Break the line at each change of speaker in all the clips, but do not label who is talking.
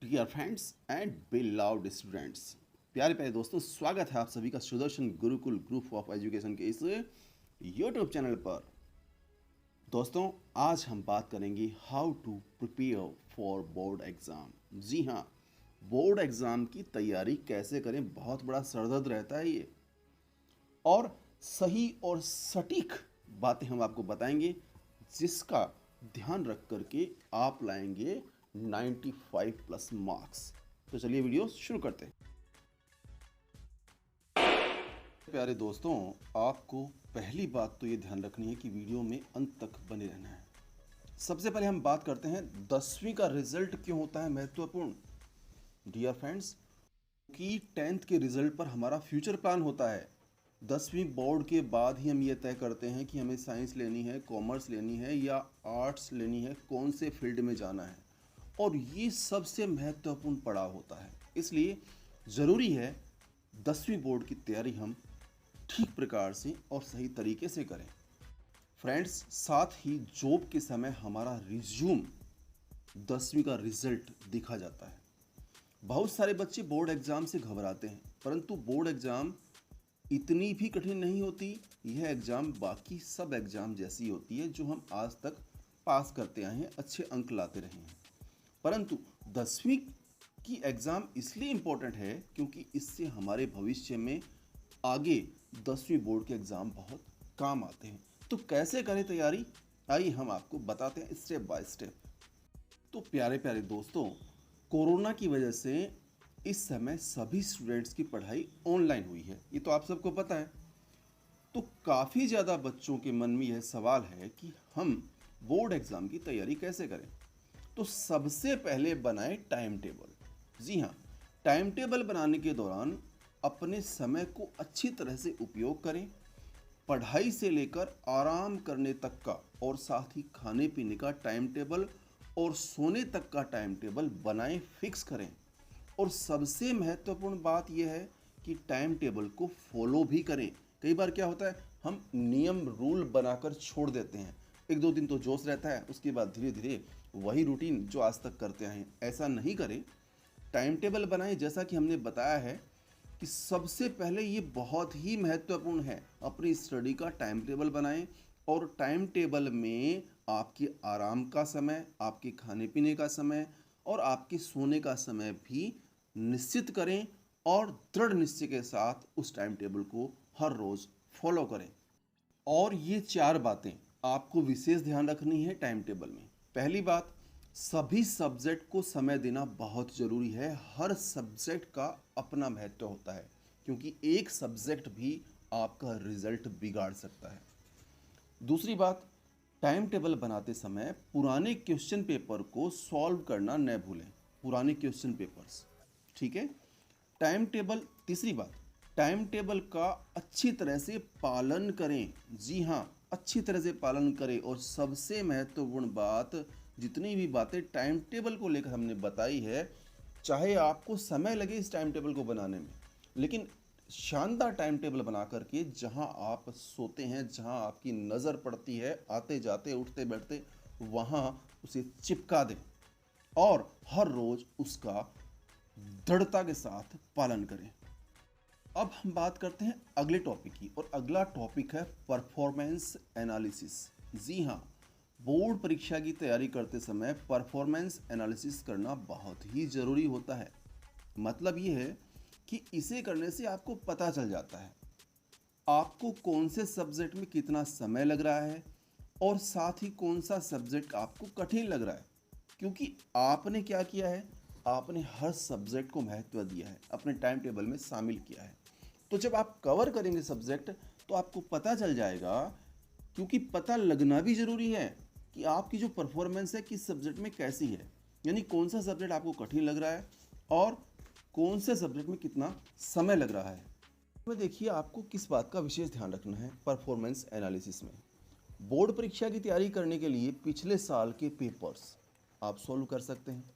Dear friends and beloved students, प्यारे प्यारे दोस्तों, स्वागत है आप सभी का Sudarshan Gurukul group of education के इस यूट्यूब चैनल पर। दोस्तों, आज हम बात करेंगे how to prepare for board exam. जी हाँ, बोर्ड एग्ज़ाम की तैयारी कैसे करें, बहुत बड़ा सरदर्द रहता है ये। और सही और सटीक बातें हम आपको बताएंगे, जिसका ध्यान रख करके आप लाएंगे 95 प्लस मार्क्स। तो चलिए वीडियो शुरू करते हैं। प्यारे दोस्तों, आपको पहली बात तो ये ध्यान रखनी है कि वीडियो में अंत तक बने रहना है। सबसे पहले हम बात करते हैं 10वीं का रिजल्ट क्यों होता है महत्वपूर्ण। डियर फ्रेंड्स, कि 10th के रिजल्ट पर हमारा फ्यूचर प्लान होता है। 10वीं बोर्ड के बाद ही हम ये तय करते हैं कि हमें साइंस लेनी है, कॉमर्स लेनी है या आर्ट्स लेनी है, कौन से फील्ड में जाना है। और ये सबसे महत्वपूर्ण पड़ाव होता है। इसलिए ज़रूरी है 10वीं बोर्ड की तैयारी हम ठीक प्रकार से और सही तरीके से करें। फ्रेंड्स, साथ ही जॉब के समय हमारा रिज्यूम 10वीं का रिजल्ट दिखा जाता है। बहुत सारे बच्चे बोर्ड एग्ज़ाम से घबराते हैं, परंतु बोर्ड एग्ज़ाम इतनी भी कठिन नहीं होती। यह एग्ज़ाम बाकी सब एग्ज़ाम जैसी होती है जो हम आज तक पास करते आए हैं, अच्छे अंक लाते रहे हैं। परंतु 10वीं की एग्ज़ाम इसलिए इम्पोर्टेंट है क्योंकि इससे हमारे भविष्य में आगे 10वीं बोर्ड के एग्ज़ाम बहुत काम आते हैं। तो कैसे करें तैयारी, आइए हम आपको बताते हैं स्टेप बाय स्टेप। तो प्यारे प्यारे दोस्तों, कोरोना की वजह से इस समय सभी स्टूडेंट्स की पढ़ाई ऑनलाइन हुई है, ये तो आप सबको पता है। तो काफ़ी ज़्यादा बच्चों के मन में यह सवाल है कि हम बोर्ड एग्ज़ाम की तैयारी कैसे करें। तो सबसे पहले बनाएं टाइम टेबल। जी हाँ, टाइम टेबल बनाने के दौरान अपने समय को अच्छी तरह से उपयोग करें। पढ़ाई से लेकर आराम करने तक का और साथ ही खाने पीने का टाइम टेबल और सोने तक का टाइम टेबल बनाएं, फिक्स करें। और सबसे महत्वपूर्ण बात यह है कि टाइम टेबल को फॉलो भी करें। कई बार क्या होता है, हम नियम रूल बनाकर छोड़ देते हैं। एक दो दिन तो जोश रहता है, उसके बाद धीरे धीरे वही रूटीन जो आज तक करते हैं। ऐसा नहीं करें, टाइम टेबल बनाएं। जैसा कि हमने बताया है कि सबसे पहले ये बहुत ही महत्वपूर्ण है, अपनी स्टडी का टाइम टेबल बनाएं। और टाइम टेबल में आपके आराम का समय, आपके खाने पीने का समय और आपके सोने का समय भी निश्चित करें और दृढ़ निश्चय के साथ उस टाइम टेबल को हर रोज़ फॉलो करें। और ये 4 बातें आपको विशेष ध्यान रखनी है टाइम टेबल में। पहली बात, सभी सब्जेक्ट को समय देना बहुत ज़रूरी है। हर सब्जेक्ट का अपना महत्व होता है, क्योंकि एक सब्जेक्ट भी आपका रिजल्ट बिगाड़ सकता है। दूसरी बात, टाइम टेबल बनाते समय पुराने क्वेश्चन पेपर को सॉल्व करना न भूलें। पुराने क्वेश्चन पेपर्स, ठीक है। टाइम टेबल, तीसरी बात, टाइम टेबल का अच्छी तरह से पालन करें। जी हाँ, अच्छी तरह से पालन करें। और सबसे महत्वपूर्ण बात, जितनी भी बातें टाइम टेबल को लेकर हमने बताई है, चाहे आपको समय लगे इस टाइम टेबल को बनाने में, लेकिन शानदार टाइम टेबल बना करके जहां आप सोते हैं, जहां आपकी नज़र पड़ती है, आते जाते उठते बैठते, वहां उसे चिपका दें और हर रोज़ उसका दृढ़ता के साथ पालन करें। अब हम बात करते हैं अगले टॉपिक की, और अगला टॉपिक है परफॉर्मेंस एनालिसिस। जी हाँ, बोर्ड परीक्षा की तैयारी करते समय परफॉर्मेंस एनालिसिस करना बहुत ही ज़रूरी होता है। मतलब ये है कि इसे करने से आपको पता चल जाता है आपको कौन से सब्जेक्ट में कितना समय लग रहा है और साथ ही कौन सा सब्जेक्ट आपको कठिन लग रहा है। क्योंकि आपने क्या किया है, आपने हर सब्जेक्ट को महत्व दिया है, अपने टाइम टेबल में शामिल किया है। तो जब आप कवर करेंगे सब्जेक्ट, तो आपको पता चल जाएगा। क्योंकि पता लगना भी ज़रूरी है कि आपकी जो परफॉर्मेंस है किस सब्जेक्ट में कैसी है, यानी कौन सा सब्जेक्ट आपको कठिन लग रहा है और कौन से सब्जेक्ट में कितना समय लग रहा है। में देखिए, आपको किस बात का विशेष ध्यान रखना है परफॉर्मेंस एनालिसिस में। बोर्ड परीक्षा की तैयारी करने के लिए पिछले साल के पेपर्स आप सॉल्व कर सकते हैं।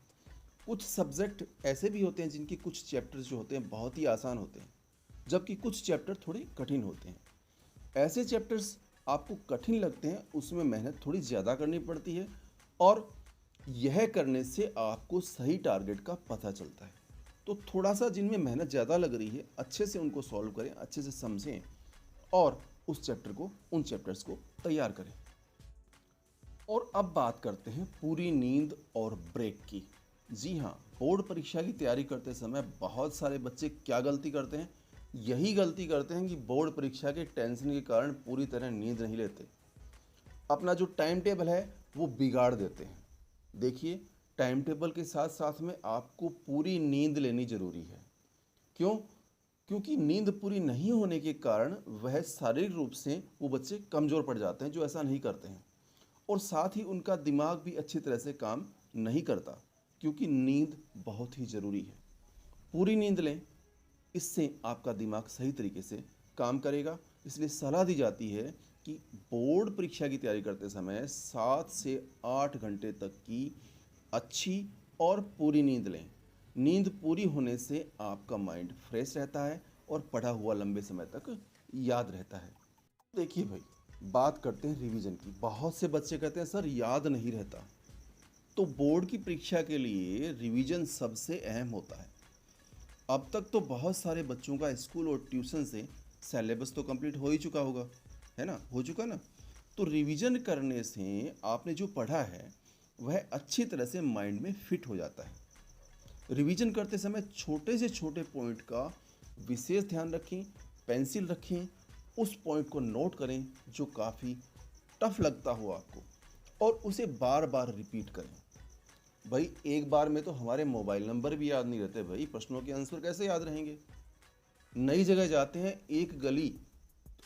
कुछ सब्जेक्ट ऐसे भी होते हैं जिनके कुछ चैप्टर्स जो होते हैं बहुत ही आसान होते हैं, जबकि कुछ चैप्टर थोड़े कठिन होते हैं। ऐसे चैप्टर्स आपको कठिन लगते हैं, उसमें मेहनत थोड़ी ज़्यादा करनी पड़ती है। और यह करने से आपको सही टारगेट का पता चलता है। तो थोड़ा सा जिनमें मेहनत ज़्यादा लग रही है अच्छे से उनको सॉल्व करें, अच्छे से समझें और उस चैप्टर को, उन चैप्टर्स को तैयार करें। और अब बात करते हैं पूरी नींद और ब्रेक की। जी हाँ, बोर्ड परीक्षा की तैयारी करते समय बहुत सारे बच्चे क्या गलती करते हैं, यही गलती करते हैं कि बोर्ड परीक्षा के टेंशन के कारण पूरी तरह नींद नहीं लेते, अपना जो टाइम टेबल है वो बिगाड़ देते हैं। देखिए, टाइम टेबल के साथ साथ में आपको पूरी नींद लेनी ज़रूरी है। क्यों? क्योंकि नींद पूरी नहीं होने के कारण वह शारीरिक रूप से वो बच्चे कमज़ोर पड़ जाते हैं जो ऐसा नहीं करते हैं, और साथ ही उनका दिमाग भी अच्छी तरह से काम नहीं करता, क्योंकि नींद बहुत ही ज़रूरी है। पूरी नींद लें, इससे आपका दिमाग सही तरीके से काम करेगा। इसलिए सलाह दी जाती है कि बोर्ड परीक्षा की तैयारी करते समय 7 से 8 घंटे तक की अच्छी और पूरी नींद लें। नींद पूरी होने से आपका माइंड फ्रेश रहता है और पढ़ा हुआ लंबे समय तक याद रहता है। देखिए भाई, बात करते हैं रिवीजन की। बहुत से बच्चे कहते हैं सर याद नहीं रहता। तो बोर्ड की परीक्षा के लिए रिवीजन सबसे अहम होता है। अब तक तो बहुत सारे बच्चों का स्कूल और ट्यूशन से सिलेबस तो कंप्लीट हो ही चुका होगा, है ना, हो चुका ना। तो रिवीजन करने से आपने जो पढ़ा है वह अच्छी तरह से माइंड में फिट हो जाता है। रिवीजन करते समय छोटे से छोटे पॉइंट का विशेष ध्यान रखें, पेंसिल रखें, उस पॉइंट को नोट करें जो काफ़ी टफ लगता हो आपको, और उसे बार बार रिपीट करें। भाई, एक बार में तो हमारे मोबाइल नंबर भी याद नहीं रहते भाई, प्रश्नों के आंसर कैसे याद रहेंगे। नई जगह जाते हैं, एक गली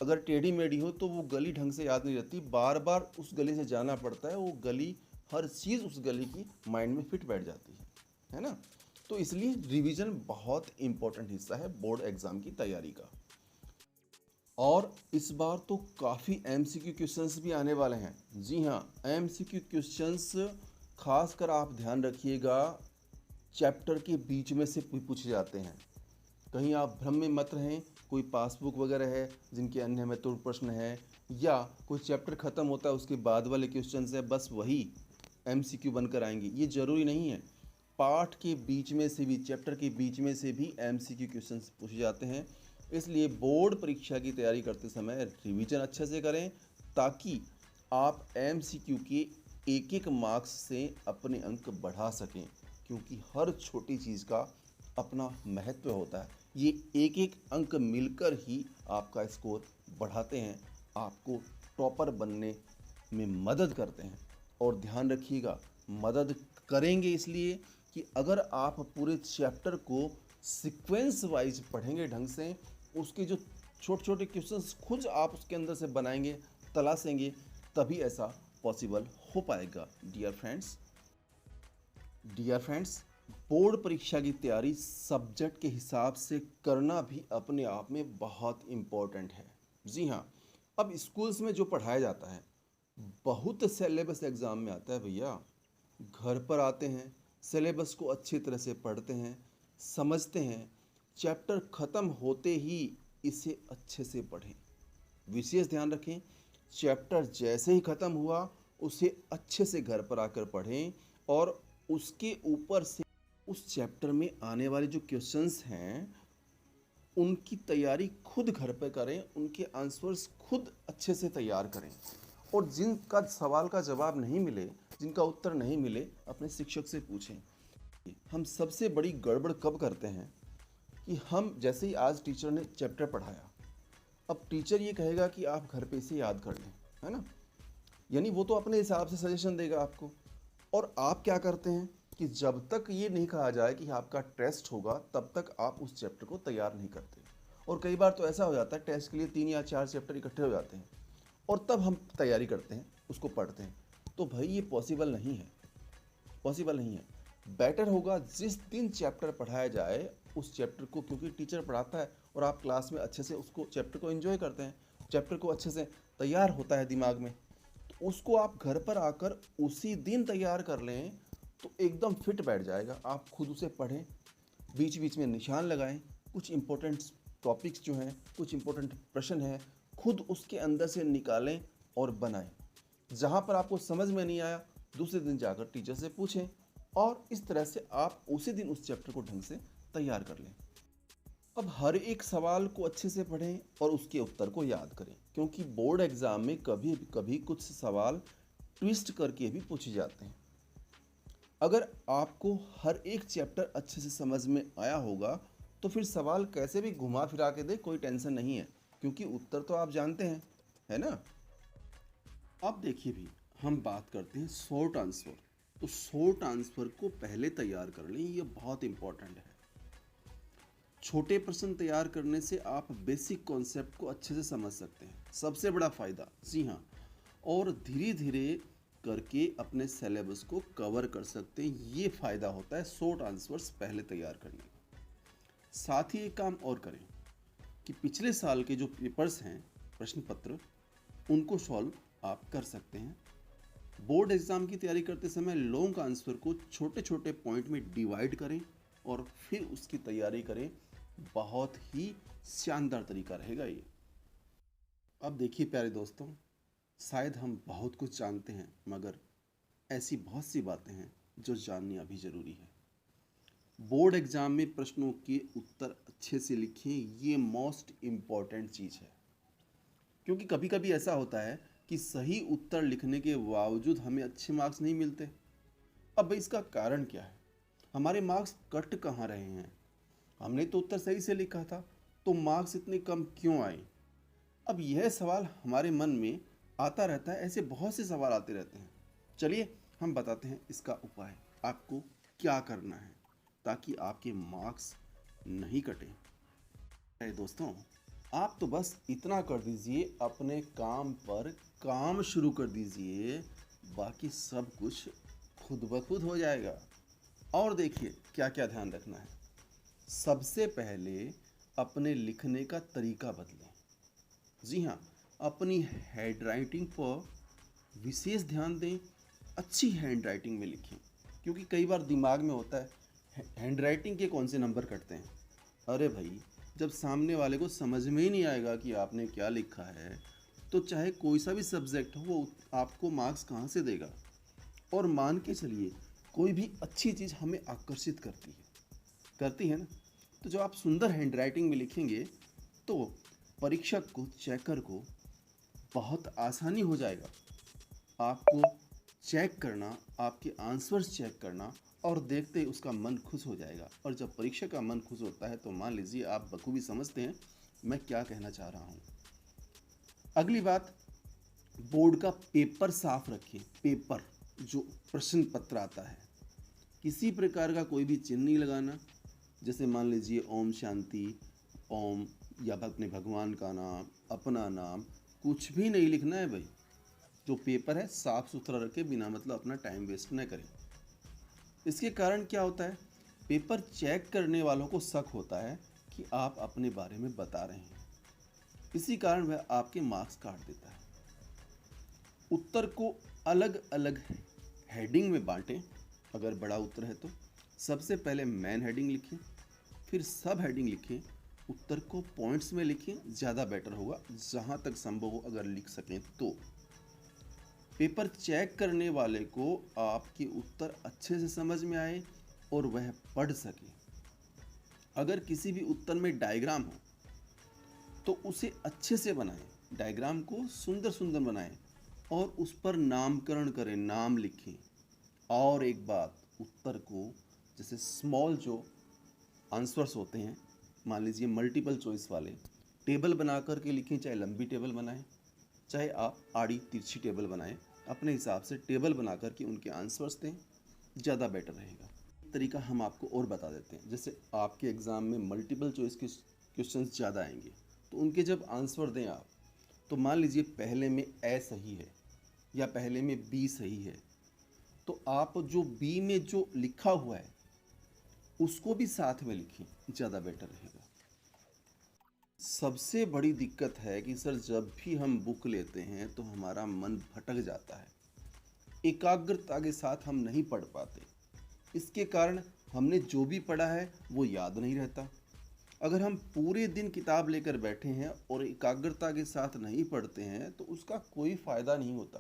अगर टेढ़ी मेढ़ी हो तो वो गली ढंग से याद नहीं रहती, बार बार उस गली से जाना पड़ता है, वो गली, हर चीज़ उस गली की माइंड में फिट बैठ जाती है ना। तो इसलिए रिवीजन बहुत इंपॉर्टेंट हिस्सा है बोर्ड एग्ज़ाम की तैयारी का। और इस बार तो काफ़ी एमसीक्यू क्वेश्चंस भी आने वाले हैं। जी हाँ, एमसीक्यू क्वेश्चंस खासकर आप ध्यान रखिएगा, चैप्टर के बीच में से पूछे जाते हैं। कहीं आप भ्रम में मत रहें, कोई पासबुक वगैरह है जिनके अन्य महत्वपूर्ण प्रश्न है, या कोई चैप्टर ख़त्म होता है उसके बाद वाले क्वेश्चन है, बस वही एमसीक्यू बनकर आएंगे, ये ज़रूरी नहीं है। पाठ के बीच में से भी, चैप्टर के बीच में से भी एमसीक्यू क्वेश्चन पूछे जाते हैं। इसलिए बोर्ड परीक्षा की तैयारी करते समय रिवीजन अच्छे से करें, ताकि आप एमसीक्यू के एक एक मार्क्स से अपने अंक बढ़ा सकें, क्योंकि हर छोटी चीज़ का अपना महत्व होता है। ये एक एक अंक मिलकर ही आपका स्कोर बढ़ाते हैं, आपको टॉपर बनने में मदद करते हैं। और ध्यान रखिएगा, मदद करेंगे इसलिए कि अगर आप पूरे चैप्टर को सीक्वेंस वाइज पढ़ेंगे ढंग से, उसके जो छोटे छोटे क्वेश्चंस खुद आप उसके अंदर से बनाएंगे, तलाशेंगे, तभी ऐसा पॉसिबल हो पाएगा। डियर फ्रेंड्स, बोर्ड परीक्षा की तैयारी सब्जेक्ट के हिसाब से करना भी अपने आप में बहुत इम्पोर्टेंट है। जी हाँ, अब स्कूल्स में जो पढ़ाया जाता है, बहुत सिलेबस एग्ज़ाम में आता है भैया। घर पर आते हैं, सिलेबस को अच्छी तरह से पढ़ते हैं, समझते हैं, चैप्टर ख़त्म होते ही इसे अच्छे से पढ़ें। विशेष ध्यान रखें, चैप्टर जैसे ही ख़त्म हुआ उसे अच्छे से घर पर आकर पढ़ें, और उसके ऊपर से उस चैप्टर में आने वाले जो क्वेश्चंस हैं उनकी तैयारी खुद घर पर करें, उनके आंसर्स खुद अच्छे से तैयार करें। और जिनका सवाल का जवाब नहीं मिले, जिनका उत्तर नहीं मिले, अपने शिक्षक से पूछें। हम सबसे बड़ी गड़बड़ कब करते हैं कि हम जैसे ही आज टीचर ने चैप्टर पढ़ाया, अब टीचर ये कहेगा कि आप घर पे इसे याद कर लें, है ना। यानी वो तो अपने हिसाब से सजेशन देगा आपको, और आप क्या करते हैं कि जब तक ये नहीं कहा जाए कि आपका टेस्ट होगा तब तक आप उस चैप्टर को तैयार नहीं करते। और कई बार तो ऐसा हो जाता है, टेस्ट के लिए 3 या 4 चैप्टर इकट्ठे हो जाते हैं और तब हम तैयारी करते हैं, उसको पढ़ते हैं। तो भाई ये पॉसिबल नहीं है, पॉसिबल नहीं है। बेटर होगा जिस दिन चैप्टर पढ़ाया जाए उस चैप्टर को, क्योंकि टीचर पढ़ाता है और आप क्लास में अच्छे से उसको चैप्टर को एंजॉय करते हैं, चैप्टर को अच्छे से तैयार होता है दिमाग में, तो उसको आप घर पर आकर उसी दिन तैयार कर लें तो एकदम फिट बैठ जाएगा। आप खुद उसे पढ़ें, बीच बीच में निशान लगाएं, कुछ इंपॉर्टेंट टॉपिक्स जो हैं, कुछ इंपॉर्टेंट प्रश्न हैं, खुद उसके अंदर से निकालें और बनाएं। जहाँ पर आपको समझ में नहीं आया दूसरे दिन जाकर टीचर से पूछें और इस तरह से आप उसी दिन उस चैप्टर को ढंग से तैयार कर लें। अब हर एक सवाल को अच्छे से पढ़ें और उसके उत्तर को याद करें, क्योंकि बोर्ड एग्जाम में कभी कभी कुछ सवाल ट्विस्ट करके भी पूछे जाते हैं। अगर आपको हर एक चैप्टर अच्छे से समझ में आया होगा तो फिर सवाल कैसे भी घुमा फिरा के दे कोई टेंशन नहीं है, क्योंकि उत्तर तो आप जानते हैं, है ना। अब देखिए भी हम बात करते हैं शॉर्ट आंसर। तो शॉर्ट आंसर को पहले तैयार कर लें, ये बहुत इंपॉर्टेंट है। छोटे प्रश्न तैयार करने से आप बेसिक कॉन्सेप्ट को अच्छे से समझ सकते हैं, सबसे बड़ा फायदा। जी हाँ, और धीरे धीरे करके अपने सिलेबस को कवर कर सकते हैं। ये फ़ायदा होता है शॉर्ट आंसर्स पहले तैयार करने का। साथ ही एक काम और करें कि पिछले साल के जो पेपर्स हैं, प्रश्न पत्र, उनको सॉल्व आप कर सकते हैं। बोर्ड एग्ज़ाम की तैयारी करते समय लॉन्ग आंसर को छोटे छोटे पॉइंट में डिवाइड करें और फिर उसकी तैयारी करें। बहुत ही शानदार तरीका रहेगा ये। अब देखिए प्यारे दोस्तों, शायद हम बहुत कुछ जानते हैं, मगर ऐसी बहुत सी बातें हैं जो जाननी अभी ज़रूरी है। बोर्ड एग्ज़ाम में प्रश्नों के उत्तर अच्छे से लिखें, ये मोस्ट इम्पॉर्टेंट चीज़ है। क्योंकि कभी कभी ऐसा होता है कि सही उत्तर लिखने के बावजूद हमें अच्छे मार्क्स नहीं मिलते। अब इसका कारण क्या है? हमारे मार्क्स कट कहाँ रहे हैं? हमने तो उत्तर सही से लिखा था, तो मार्क्स इतने कम क्यों आए? अब यह सवाल हमारे मन में आता रहता है, ऐसे बहुत से सवाल आते रहते हैं। चलिए हम बताते हैं इसका उपाय, आपको क्या करना है ताकि आपके मार्क्स नहीं कटें। अरे दोस्तों, आप तो बस इतना कर दीजिए, अपने काम पर काम शुरू कर दीजिए, बाकी सब कुछ खुद ब खुद हो जाएगा। और देखिए क्या क्या ध्यान रखना है। सबसे पहले अपने लिखने का तरीका बदलें। जी हाँ, अपनी हैंडराइटिंग पर विशेष ध्यान दें। अच्छी हैंडराइटिंग में लिखें, क्योंकि कई बार दिमाग में होता है हैंडराइटिंग के कौन से नंबर कटते हैं। अरे भाई, जब सामने वाले को समझ में ही नहीं आएगा कि आपने क्या लिखा है, तो चाहे कोई सा भी सब्जेक्ट हो, वो आपको मार्क्स कहाँ से देगा। और मान के चलिए, कोई भी अच्छी चीज़ हमें आकर्षित करती है ना। तो जब आप सुंदर हैंडराइटिंग में लिखेंगे तो परीक्षक को, चेकर को बहुत आसानी हो जाएगा आपको चेक करना, आपके आंसर्स चेक करना, और देखते ही उसका मन खुश हो जाएगा। और जब परीक्षक का मन खुश होता है तो मान लीजिए आप बखूबी समझते हैं मैं क्या कहना चाह रहा हूँ। अगली बात, बोर्ड का पेपर साफ रखें। पेपर, जो प्रश्न पत्र आता है, किसी प्रकार का कोई भी चिन्ह नहीं लगाना। जैसे मान लीजिए ओम शांति, ओम, या अपने भगवान का नाम, अपना नाम, कुछ भी नहीं लिखना है भाई। जो पेपर है साफ़ सुथरा रखें, बिना मतलब अपना टाइम वेस्ट न करें। इसके कारण क्या होता है, पेपर चेक करने वालों को शक होता है कि आप अपने बारे में बता रहे हैं। इसी कारण वह आपके मार्क्स काट देता है। उत्तर को अलग अलग हेडिंग में बांटें। अगर बड़ा उत्तर है तो सबसे पहले मेन हेडिंग लिखें, फिर सब हेडिंग लिखें। उत्तर को पॉइंट्स में लिखें, ज़्यादा बेटर होगा, जहाँ तक संभव हो अगर लिख सकें तो। पेपर चेक करने वाले को आपके उत्तर अच्छे से समझ में आए और वह पढ़ सके। अगर किसी भी उत्तर में डायग्राम हो तो उसे अच्छे से बनाएं, डायग्राम को सुंदर सुंदर बनाएं और उस पर नामकरण करें, नाम लिखें। और एक बात, उत्तर को जैसे स्मॉल जो आंसर्स होते हैं, मान लीजिए मल्टीपल चॉइस वाले, टेबल बना करके लिखें। चाहे लंबी टेबल बनाएं, चाहे आप आड़ी तिरछी टेबल बनाएं, अपने हिसाब से टेबल बना करके उनके आंसर्स दें, ज़्यादा बेटर रहेगा। तरीका हम आपको और बता देते हैं। जैसे आपके एग्ज़ाम में मल्टीपल चॉइस के क्वेश्चंस ज़्यादा आएंगे, तो उनके जब आंसर दें आप, तो मान लीजिए पहले में ए सही है या पहले में बी सही है, तो आप जो बी में जो लिखा हुआ है उसको भी साथ में लिखें, ज़्यादा बेटर रहेगा। सबसे बड़ी दिक्कत है कि सर जब भी हम बुक लेते हैं तो हमारा मन भटक जाता है, एकाग्रता के साथ हम नहीं पढ़ पाते। इसके कारण हमने जो भी पढ़ा है वो याद नहीं रहता। अगर हम पूरे दिन किताब लेकर बैठे हैं और एकाग्रता के साथ नहीं पढ़ते हैं तो उसका कोई फ़ायदा नहीं होता।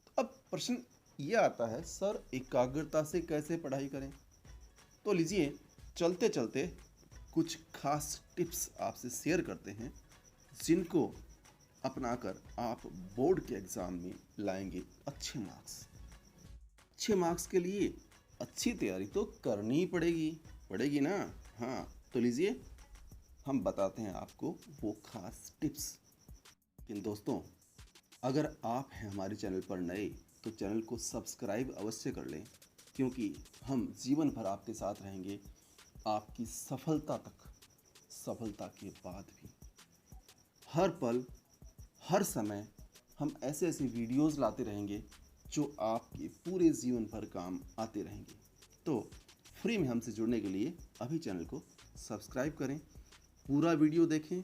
तो अब प्रश्न ये आता है सर एकाग्रता से कैसे पढ़ाई करें। तो लीजिए चलते चलते कुछ खास टिप्स आपसे शेयर करते हैं जिनको अपनाकर आप बोर्ड के एग्ज़ाम में लाएंगे अच्छे मार्क्स। अच्छे मार्क्स के लिए अच्छी तैयारी तो करनी ही पड़ेगी, पड़ेगी ना। हाँ, तो लीजिए हम बताते हैं आपको वो खास टिप्स। लेकिन दोस्तों, अगर आप हैं हमारे चैनल पर नए तो चैनल को सब्सक्राइब अवश्य कर लें, क्योंकि हम जीवन भर आपके साथ रहेंगे, आपकी सफलता तक, सफलता के बाद भी। हर पल हर समय हम ऐसे ऐसे वीडियोस लाते रहेंगे जो आपके पूरे जीवन भर काम आते रहेंगे। तो फ्री में हमसे जुड़ने के लिए अभी चैनल को सब्सक्राइब करें, पूरा वीडियो देखें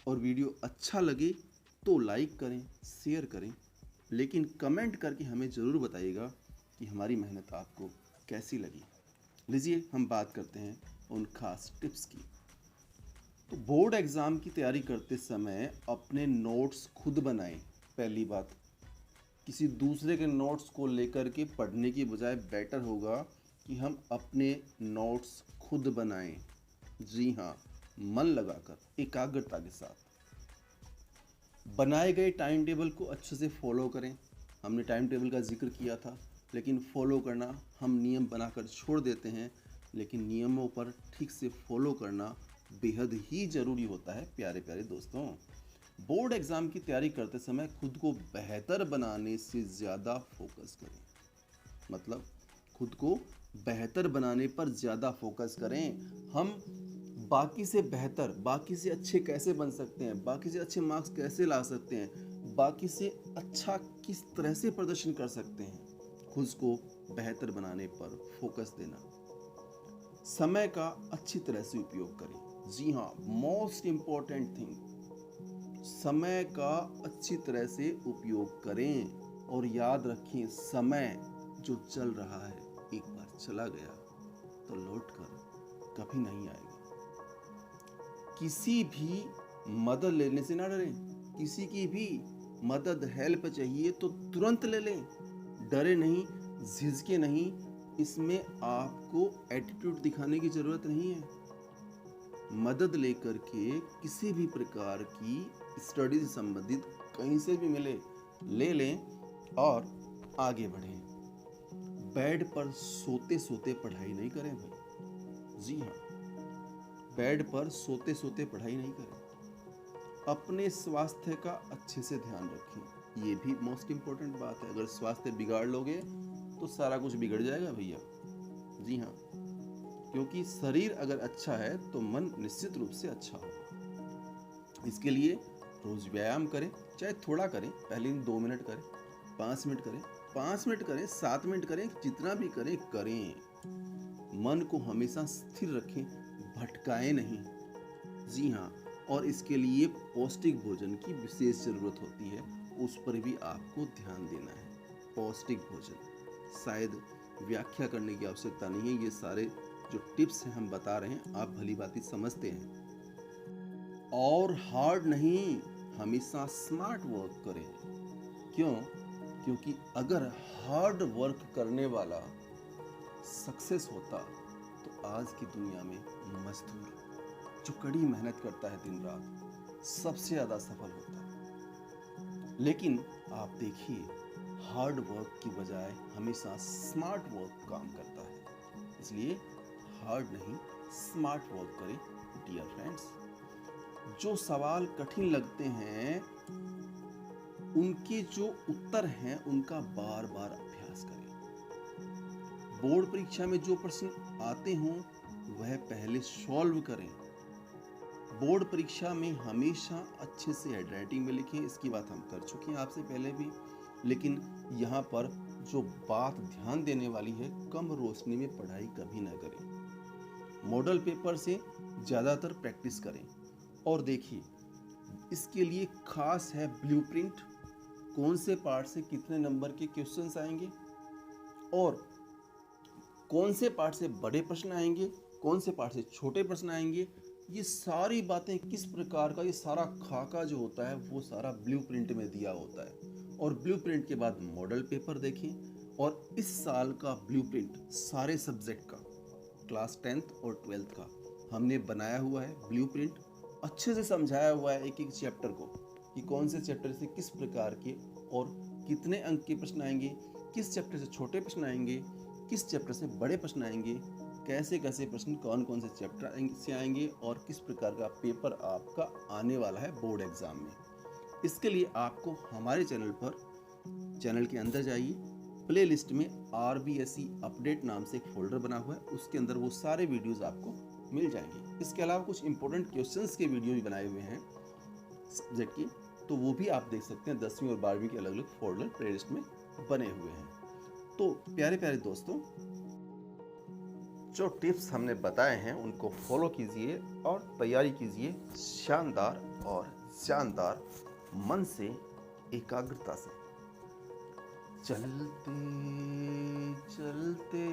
और वीडियो अच्छा लगे तो लाइक करें, शेयर करें, लेकिन कमेंट करके हमें ज़रूर बताइएगा कि हमारी मेहनत आपको कैसी लगी। लीजिए हम बात करते हैं उन खास टिप्स की। तो बोर्ड एग्ज़ाम की तैयारी करते समय अपने नोट्स खुद बनाएं। पहली बात, किसी दूसरे के नोट्स को लेकर के पढ़ने की बजाय बेटर होगा कि हम अपने नोट्स खुद बनाएं। जी हाँ, मन लगाकर एकाग्रता के साथ बनाए गए टाइम टेबल को अच्छे से फॉलो करें। हमने टाइम टेबल का जिक्र किया था, लेकिन फॉलो करना हम नियम बनाकर छोड़ देते हैं, लेकिन नियमों पर ठीक से फॉलो करना बेहद ही ज़रूरी होता है। प्यारे प्यारे दोस्तों, बोर्ड एग्ज़ाम की तैयारी करते समय खुद को बेहतर बनाने से ज़्यादा फोकस करें। मतलब खुद को बेहतर बनाने पर ज़्यादा फोकस करें। हम बाकी से बेहतर, बाकी से अच्छे कैसे बन सकते हैं, बाकी से अच्छे मार्क्स कैसे ला सकते हैं, बाकी से अच्छा किस तरह से प्रदर्शन कर सकते हैं, खुद को बेहतर बनाने पर फोकस देना। समय का अच्छी तरह से उपयोग करें। जी हाँ, मोस्ट इम्पॉर्टेंट थिंग, समय का अच्छी तरह से उपयोग करें। और याद रखें, समय जो चल रहा है एक बार चला गया तो लौट कर कभी नहीं आएगा। किसी भी मदद लेने से ना डरें। किसी की भी मदद, हेल्प चाहिए तो तुरंत ले लें, डरे नहीं, झिझके नहीं। इसमें आपको एटीट्यूड दिखाने की ज़रूरत नहीं है। मदद लेकर के किसी भी प्रकार की स्टडी से संबंधित कहीं से भी मिले, ले लें और आगे बढ़ें। बेड पर सोते सोते पढ़ाई नहीं करें भाई। जी हाँ, बेड पर सोते सोते पढ़ाई नहीं करें। अपने स्वास्थ्य का अच्छे से ध्यान रखें। ये भी मोस्ट इम्पोर्टेंट बात है। अगर स्वास्थ्य बिगाड़ लोगे तो सारा कुछ बिगड़ जाएगा भैया। जी हाँ, क्योंकि शरीर अगर अच्छा है तो मन निश्चित रूप से अच्छा होगा। इसके लिए रोज व्यायाम करें, चाहे थोड़ा करें, पहले 2 मिनट करें, 5 मिनट करें, 5 मिनट करें, 7 मिनट करें, जितना भी करें करें। मन को हमेशा स्थिर रखें, भटकाएं नहीं। जी हाँ, और इसके लिए पौष्टिक भोजन की विशेष ज़रूरत होती है, उस पर भी आपको ध्यान देना है। पौष्टिक भोजन शायद व्याख्या करने की आवश्यकता नहीं है। ये सारे जो टिप्स हैं हम बता रहे हैं, आप भली भांति समझते हैं। और हार्ड नहीं, हमेशा स्मार्ट वर्क करें। क्यों? क्योंकि अगर हार्ड वर्क करने वाला सक्सेस होता तो आज की दुनिया में मजदूर जो कड़ी मेहनत करता है दिन रात, सबसे ज़्यादा सफल होता है। लेकिन आप देखिए, हार्ड वर्क की बजाय हमेशा स्मार्ट वर्क काम करता है। इसलिए हार्ड नहीं, स्मार्ट वर्क करें डियर फ्रेंड्स। जो सवाल कठिन लगते हैं उनके जो उत्तर हैं उनका बार बार अभ्यास करें। बोर्ड परीक्षा में जो प्रश्न आते हों वह पहले सॉल्व करें। बोर्ड परीक्षा में हमेशा अच्छे से हैंडराइटिंग में लिखें। इसकी बात हम कर चुके हैं आपसे पहले भी, लेकिन यहाँ पर जो बात ध्यान देने वाली है, कम रोशनी में पढ़ाई कभी ना करें। मॉडल पेपर से ज़्यादातर प्रैक्टिस करें। और देखिए, इसके लिए खास है ब्लूप्रिंट, कौन से पार्ट से कितने नंबर के क्वेश्चंस आएंगे और कौन से पार्ट से बड़े प्रश्न आएंगे, कौन से पार्ट से छोटे प्रश्न आएंगे। ये सारी बातें किस प्रकार का, ये सारा खाका जो होता है वो सारा ब्लूप्रिंट में दिया होता है। और ब्लूप्रिंट के बाद मॉडल पेपर देखें और इस साल का ब्लूप्रिंट सारे सब्जेक्ट का, क्लास 10th और 12th का हमने बनाया हुआ है। ब्लूप्रिंट अच्छे से समझाया हुआ है एक एक चैप्टर को, कि कौन से चैप्टर से किस प्रकार के और कितने अंक के प्रश्न आएंगे, किस चैप्टर से छोटे प्रश्न आएंगे, किस चैप्टर से बड़े प्रश्न आएंगे, कैसे कैसे प्रश्न कौन कौन से चैप्टर से आएंगे और किस प्रकार का पेपर आपका आने वाला है बोर्ड एग्जाम में। इसके लिए आपको हमारे चैनल के अंदर जाइए, प्लेलिस्ट में RBSE अपडेट नाम से एक फोल्डर बना हुआ है, उसके अंदर वो सारे वीडियोस आपको मिल जाएंगे। इसके अलावा कुछ इंपॉर्टेंट क्वेश्चंस के वीडियो भी बनाए हुए हैं सब्जेक्ट के, तो वो भी आप देख सकते हैं। 10वीं और 12वीं के अलग अलग फोल्डर प्लेलिस्ट में बने हुए हैं। तो प्यारे प्यारे दोस्तों, जो टिप्स हमने बताए हैं उनको फॉलो कीजिए और तैयारी कीजिए शानदार और जानदार मन से, एकाग्रता से। चलते चलते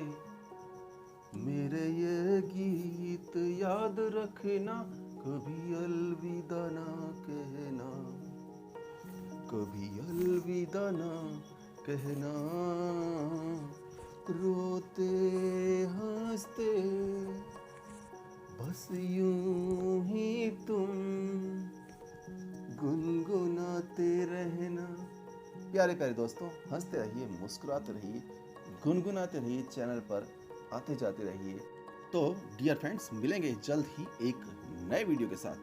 मेरे ये गीत याद रखना, कभी अलविदा ना कहना, कभी अलविदा ना कहना। रोते हंसते बस यूं ही तुम गुनगुनाते रहना। प्यारे प्यारे दोस्तों, हंसते रहिए, मुस्कुराते रहिए, गुनगुनाते रहिए, चैनल पर आते जाते रहिए। तो डियर फ्रेंड्स, मिलेंगे जल्द ही एक नए वीडियो के साथ।